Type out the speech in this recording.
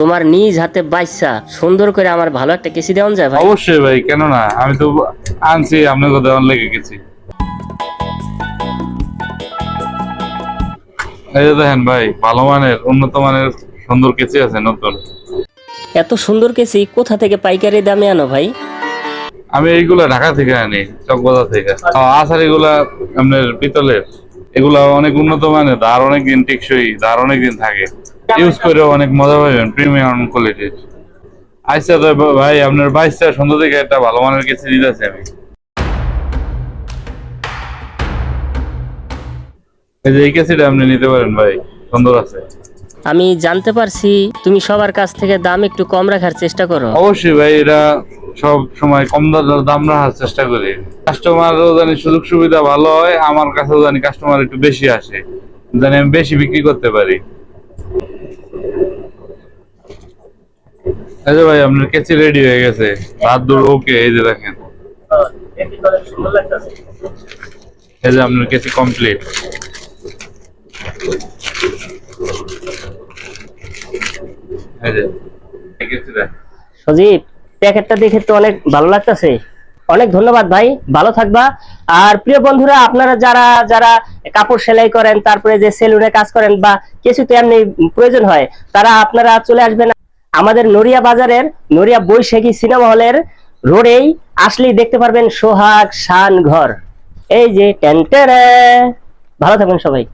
তোমার নিজ হাতে বাইসা সুন্দর করে আমার ভালো একটা কেসি দেওয়া যায় ভাই? অবশ্যই ভাই, কেন না, আমি তো আনছি আপনাকে দেওয়ার লেগে গেছি। এই যে দেখেন ভাই, ভালো মানের উন্নত মানের সুন্দর কেচি আছে নতুন। এত সুন্দর কেসি কোথা থেকে পাইকারি দামে আনো ভাই? আমি এইগুলা ঢাকা থেকে আনি, চকবাজার থেকে। আচার এগুলা আপনার পিতলের, এগুলা অনেক উন্নত মানের, আর অনেক দিন টেকসই, আর অনেক দিন থাকে, ইউজ করে অনেক মজা পাবেন, প্রিমিয়াম কোয়ালিটির। আচ্ছা তো ভাই, আপনার 22টা সুন্দর থেকে একটা ভালো মানের কেচি দিতেছি আমি। এই যে এই কেসিটা আপনি নিতে পারেন ভাই, সুন্দর আছে। আমি জানতে পারছি তুমি সবার কাছ থেকে দাম একটু কম রাখার চেষ্টা করো। অবশ্যই ভাই, এটা সব সময় কম দাম রাখার চেষ্টা করি। কাস্টমারও জানি সুযোগ সুবিধা ভালো হয়, আমার কাছেও জানি কাস্টমার একটু বেশি আসে, জানি আমি বেশি বিক্রি করতে পারি। এই যে ভাই, আপনার কেচি রেডি হয়ে গেছে, ভাত দূর ওকে। এই যে দেখেন, এই যে আপনার কেচি কমপ্লিট। এই যে কেচিটা। সজীব, প্যাকেটটা দেখে তো অনেক ভালো লাগতেছে। অনেক ধন্যবাদ ভাই, ভালো থাকবা। আর প্রিয় বন্ধুরা, আপনারা যারা যারা কাপড় সেলাই করেন, তারপরে যে সেলুনে কাজ করেন, বা কিছুতে এমনি প্রয়োজন হয়, তারা আপনারা চলে আসবেন আমাদের নড়িয়া বাজারের নড়িয়া বৈশাখী সিনেমা হলের রোডেই। আসলেই দেখতে পারবেন সোহাগ শান ঘর। এই যে টেন টেরে। ভালো থাকবেন সবাই।